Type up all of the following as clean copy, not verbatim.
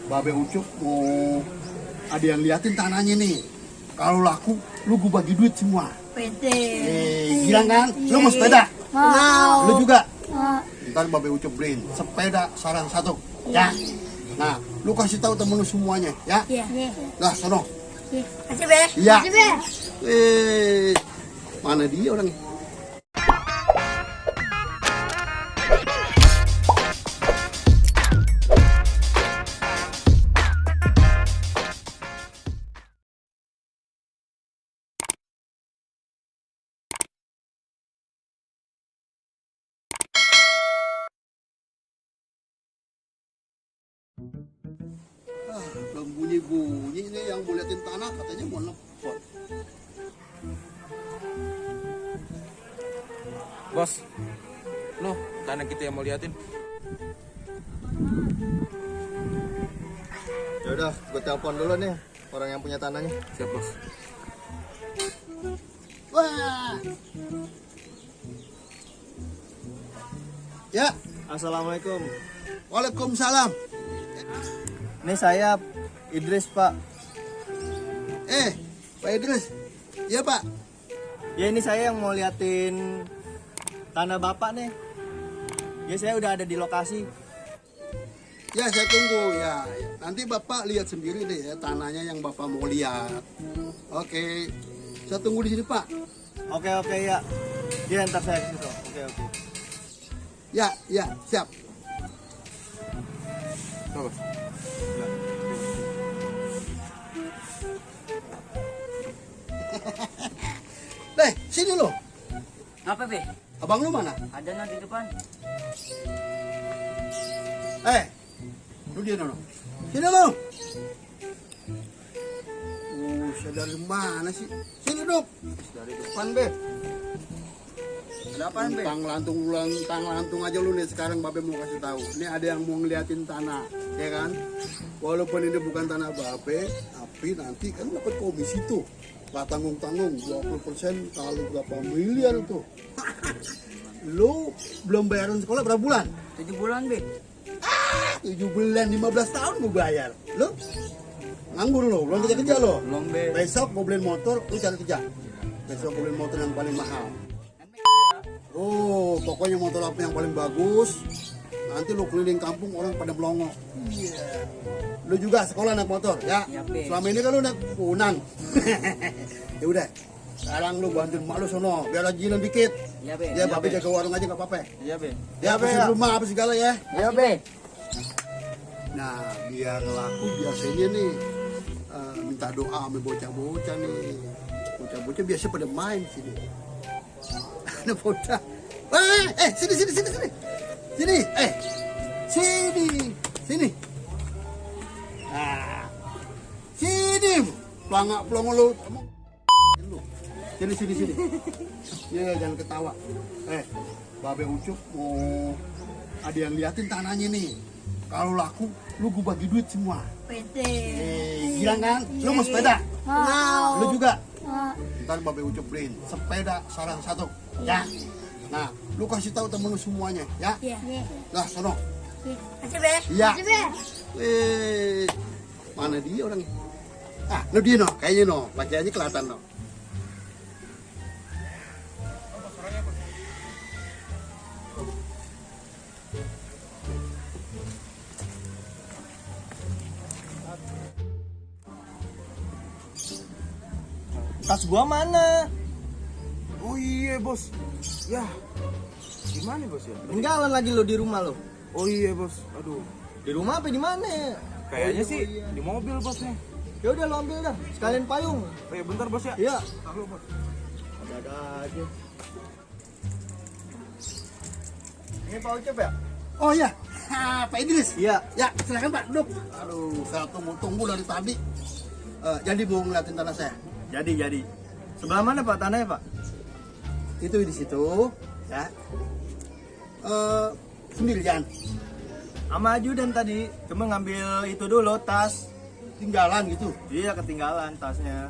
Babe Ucup mau ada yang liatin tanahnya nih. Kalau laku, lu gue bagi duit semua. Pede. Gilang kan? Lu mau sepeda? Mau. Lu juga? Mau. Ntar Babe Ucup beliin sepeda sarang satu. Ya. Nah, lu kasih tahu temen lu semuanya, ya? Iya. Nah, sono. Kasih, Be. Iya. Kasih, Be. Mana dia orangnya? Belum bunyi-bunyi ini yang mau liatin tanah katanya mau nelfon. Bos, loh tanah kita yang mau liatin. Ya udah, gue telepon dulu nih orang yang punya tanahnya. Siap bos. Wah. Ya, Assalamualaikum. waalaikumsalam. Ini saya Idris, Pak. Pak Idris. Iya, Pak. Ya ini saya yang mau liatin tanah Bapak nih. Ya saya udah ada di lokasi. Ya, saya tunggu ya. Nanti Bapak lihat sendiri deh ya tanahnya yang Bapak mau lihat. Oke. Saya tunggu di sini, Pak. Oke ya. Ya ntar saya ke situ. Oke. Ya, siap. Tuh, bos. Sini lo. Apa, Be? Abang lu mana? Ada nanti di depan. Lu dia nono. Sini lo. Saya dari mana sih? Sini dong. Dari depan, Be. Ada apaan, Be? Lantang lantung aja lu nih sekarang Babe mau kasih tahu. Ini ada yang mau ngeliatin tanah, ya kan? Walaupun ini bukan tanah Babe, tapi nanti kan dapat komisi tuh. Lah tanggung-tanggung 20% kali berapa miliar tuh. Lu belum bayaran sekolah berapa bulan? 7 bulan, Be. 7 bulan 15 tahun mau bayar. Lu nganggur lo, belum kerja lo. Belum, Be. Besok mau beliin motor, lu cari kerja. Besok mau beliin motor yang paling mahal. Oh, pokoknya motor apa yang paling bagus. Nanti lu keliling kampung orang pada melongo. Iya. Lu juga sekolah naik motor, ya? Iya, Be. Selama ini kan lu naik punang. Ya udah. Sekarang lu bantuin mak lu sono, biar rajin dikit. Iya, Be. Ya, Babe jaga warung aja enggak apa-apa. Iya, Be. Ya, bersih rumah apa segala ya. Iya, Be. Nah, biar laku biasanya nih minta doa sama bocah-bocah nih. Bocah-bocah biasa pada main sini. Ada bocah. Sini. Sini. Sini. Nah. Sini. Pelongo lu. Sini. Ya, jangan ketawa. Babe Ucup mau ada yang liatin tanahnya nih. Kalau laku, lu gue bagi duit semua. Pede. Gilang kan? Lu mau sepeda? Mau. Lu juga? Mau. Ntar Babe Ucup beliin sepeda sarang satu. Ya. Nah, lu kasih tahu temen lu semuanya, ya? Iya. Nah, sono. Kasih, Be. Iya. Kasih, Be. Mana dia orangnya? Lu dia no, kayaknya no, wajahnya kelihatan no. Tas gua mana? Oh iya bos. Ya, gimana bos ya? Ketinggalan lagi lo di rumah lo. Oh iya bos. Aduh, Di rumah apa di mana? kayaknya Oh, sih iya. di mobil bos nih. Ya udah lo ambil dah, sekalian payung. Oh iya bentar bos ya. Iya. Halo bos. Ada aja. Ini Pak Ucup ya? Oh iya, Pak Idris. Iya. Ya, silakan Pak, duduk. Aduh, saya tunggu dari tadi. Jadi mau ngeliatin tanah saya. Jadi. Sebelah mana Pak tanahnya Pak? Itu di situ, ya. Sendirian. Sama ajudan tadi, cuma ngambil itu dulu tas. Tinggalan gitu. Iya ketinggalan tasnya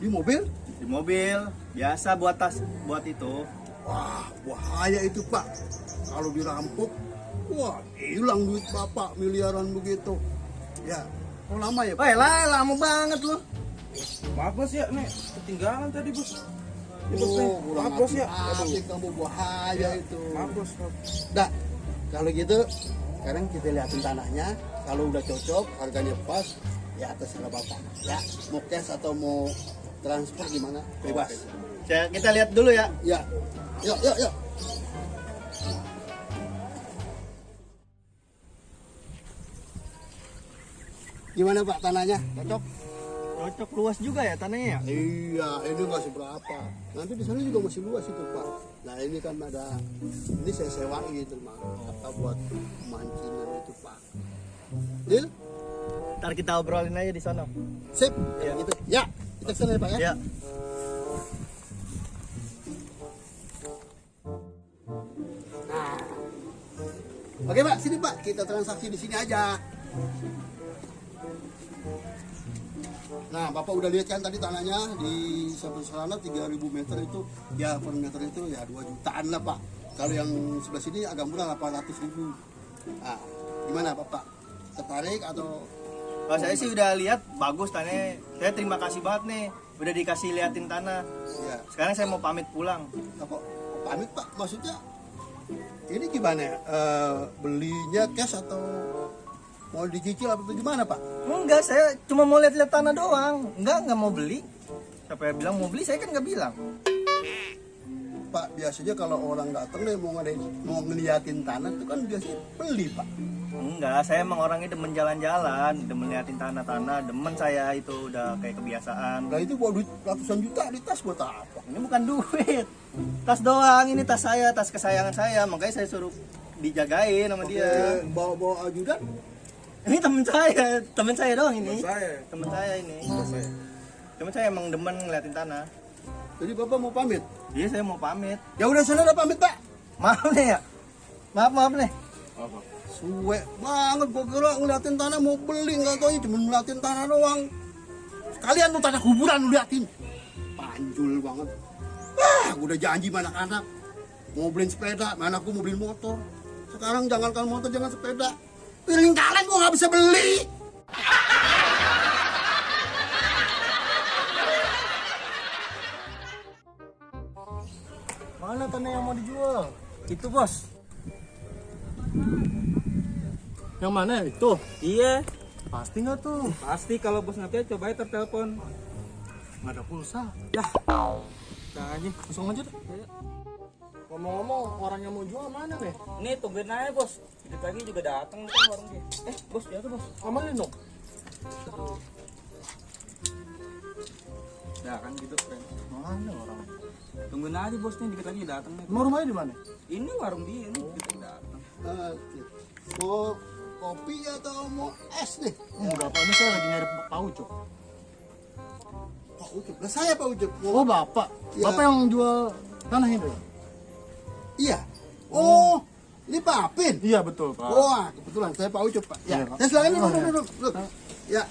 Di mobil. di mobil. Biasa buat tas buat itu. Wah, bahaya itu Pak. Kalau dirampok, wah hilang duit Bapak miliaran begitu. Ya. Oh lama ya Pak? Wah, lah lama banget lu. Maaf bos ya, nih ketinggalan tadi bos. Ya, bos, nih. Maaf bos ya. Aduh, kamu bahaya itu. Maaf bos. Dah, kalau gitu sekarang kita liatin tanahnya. Kalau udah cocok, harganya pas, ya terserah Bapak. Ya, mau cash atau mau transfer gimana? Bebas. Kita lihat dulu ya. Ya, yuk, yuk, yuk. Gimana Pak tanahnya? Cocok? Cocok, luas juga ya tanahnya ya. Iya, ini nggak seberapa. Nanti di sana juga masih luas itu Pak. Nah ini kan ada, ini saya sewain itu Pak. Kata buat mancingan itu Pak. Deal? Ntar kita obrolin aja di sana. Sip. Iya. Gitu. Ya, kita kesana ya Pak ya. Ya. Oke Pak, sini Pak. Kita transaksi di sini aja. Nah, Bapak udah lihat kan tadi tanahnya di sana 3.000 meter itu, ya per meter itu ya 2 jutaan lah Pak. Kalau yang sebelah sini agak murah 800.000. Nah, gimana Bapak? Tertarik atau? Kalau saya sih udah lihat bagus tanahnya. Saya terima kasih banget nih, udah dikasih liatin tanah. Ya, Sekarang saya mau pamit pulang. apa? Pamit Pak, maksudnya ini gimana ya? Belinya cash atau mau dicicil atau gimana Pak? Enggak, saya cuma mau lihat-lihat tanah doang. Enggak mau beli. Siapa yang bilang mau beli, saya kan nggak bilang. Pak, biasanya kalau orang datang nih mau ngeliatin tanah itu kan biasanya beli Pak. Enggak, saya emang orangnya demen jalan-jalan, demen liatin tanah-tanah, demen saya itu udah kayak kebiasaan. Nah itu bawa duit ratusan juta di tas buat apa? Ini bukan duit, tas doang, ini tas saya, tas kesayangan saya, makanya saya suruh dijagain sama dia. Bawa ajudan? Ini temen saya doang ini. Saya. Temen saya ini. Saya. Temen saya emang demen ngeliatin tanah. Jadi Bapak mau pamit? Iya, saya mau pamit. Ya udah sana udah pamit Pak. Maaf nih ya, maaf nih. Apa? Suwe banget, gua kira ngeliatin tanah mau beli, nggak taunya cuma ngeliatin tanah doang. Sekalian tuh tanah kuburan lu liatin. Panjul banget. Gua udah janji sama anak-anak mau beliin sepeda, mana aku mau beliin motor. Sekarang jangankan motor, jangan sepeda. Piring kalian gua nggak bisa beli. Mana tanah yang mau dijual? Itu bos. Yang mana itu? Iya. Pasti nggak tuh? Pasti kalau bos nggak percaya coba aja tertelepon. Nggak ada pulsa. Ya. Nah aja. Langsung aja deh. Ngomong-ngomong, orang yang mau jual mana nih? Nih tungguin aja bos. Dikit lagi juga datang kan warungnya. Bos ya tuh bos. Amalin dong. Ya kan gitu friend. Mana orang? Tungguin aja bos nih dikit lagi datang nih. Emang rumahnya di mana? Ini warung dia nih dikit datang. Oke. Mau kopi atau mau es nih? Enggak, Pak. Ini saya lagi nyari Pak Ucup. Pak Ucup. Nah saya Pak Ucup. Oh, Bapak. Ya. Bapak yang jual tanah itu? Iya. Oh, ini Pak Apin. Iya, betul, Pak. Wah, kebetulan saya Pak Ucup Pak. Ya, Iya, Pak. ya silakan Oh, duduk. Ya.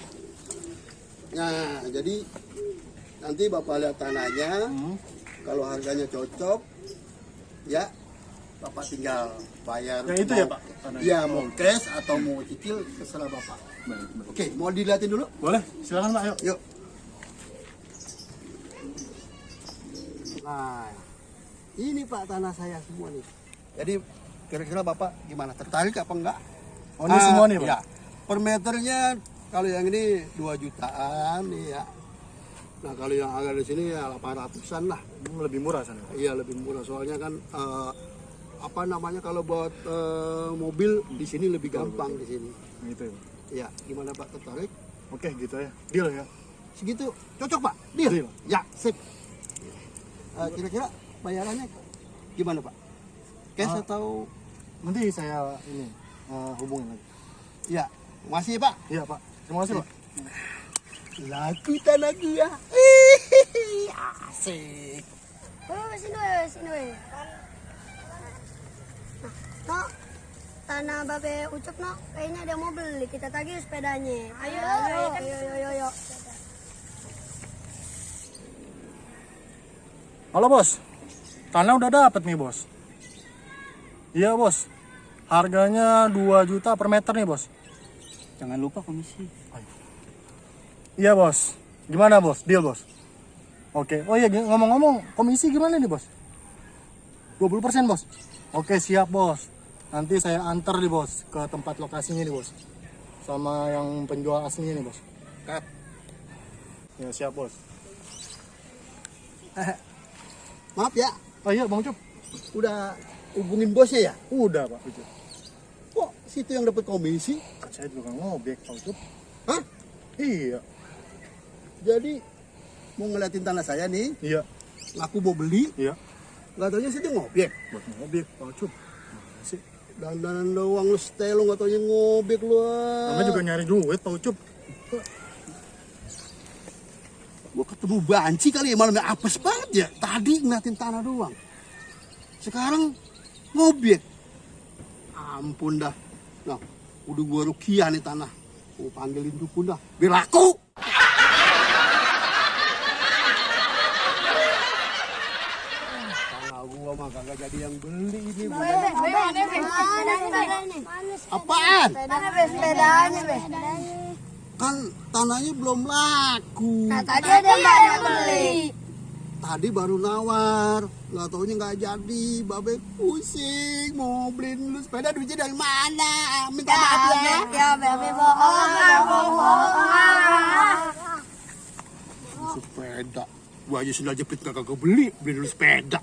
Nah, jadi nanti Bapak lihat tanahnya. Kalau harganya cocok, ya Bapak tinggal bayar. Yang itu ya, Pak? Tanahnya? Iya, mau cash atau mau cicil terserah Bapak. Oke, mau dilihatin dulu? Boleh, silakan Pak, ayo. Yuk. Nah, ini Pak tanah saya semua nih. Jadi kira-kira Bapak gimana? Tertarik apa enggak? Oh, ini semua nih, Pak? Ya. Per meternya kalau yang ini 2 jutaan nih ya. Nah, kalau yang agak di sini ya 800-an lah. Lebih murah sana. Iya, lebih murah soalnya kan apa namanya kalau buat mobil di sini lebih gampang di sini. Gitu ya. Ya, gimana Pak, tertarik? Oke, gitu ya. Deal ya. Segitu cocok Pak? Deal? Deal. Ya, sip. Kira-kira bayarannya gimana Pak? Cash atau? Nanti saya ini hubungin lagi. Ya, masih Pak. Iya, Pak. Terima kasih, Pak. Laku tanah gua. Asik. Sini weh. No, tanah Babe Ucup no, kayaknya ada mau beli. Kita tagih sepedanya. Ayo. Halo, Bos. Tanah udah dapet nih, Bos. Iya, Bos. Harganya 2 juta per meter nih, Bos. Jangan lupa komisi. Iya bos. Gimana bos? Deal bos. Oke. Oh iya ngomong-ngomong komisi gimana nih bos? 20% bos. Oke siap bos. Nanti saya antar nih bos ke tempat lokasinya nih bos. Sama yang penjual aslinya nih bos. Kat. Ya siap bos. Maaf ya, Oh iya Bang Ucup. udah hubungin bosnya ya? Udah Pak Ucup. Kok situ yang dapat komisi? Kan saya juga ngobek Pak Ucup. Hah? Iya. Jadi mau ngeliatin tanah saya nih, Iya. ngaku mau beli, Iya. nggak taunya situ ngobek. Buat ngobek Pak Ucup. Sih. Dandanan doang lu setel, lu nggak taunya ngobek lu. Namanya juga nyari duit Pak Ucup. Gua ketemu banci kali ya, malamnya apes banget ya. Tadi ngeliatin tanah doang. Sekarang ngobek. Ampun dah. Nah, udah gua rukiah nih tanah. Gua panggilin dukun dah. Biar laku. Tanah gua mah kagak jadi yang beli ini. Apaan? Sepedanya, Be. Kan tanahnya belum laku. Nah, tadi ada mbak yang beli. Tadi baru nawar, nggak taunya nggak jadi. Babe pusing, mau beliin lu sepeda, duitnya dari mana? Minta maaf ya. Ya, Be, bohong. Sepeda, gua aja sendal jepit nggak kagak beli, beli dulu sepeda.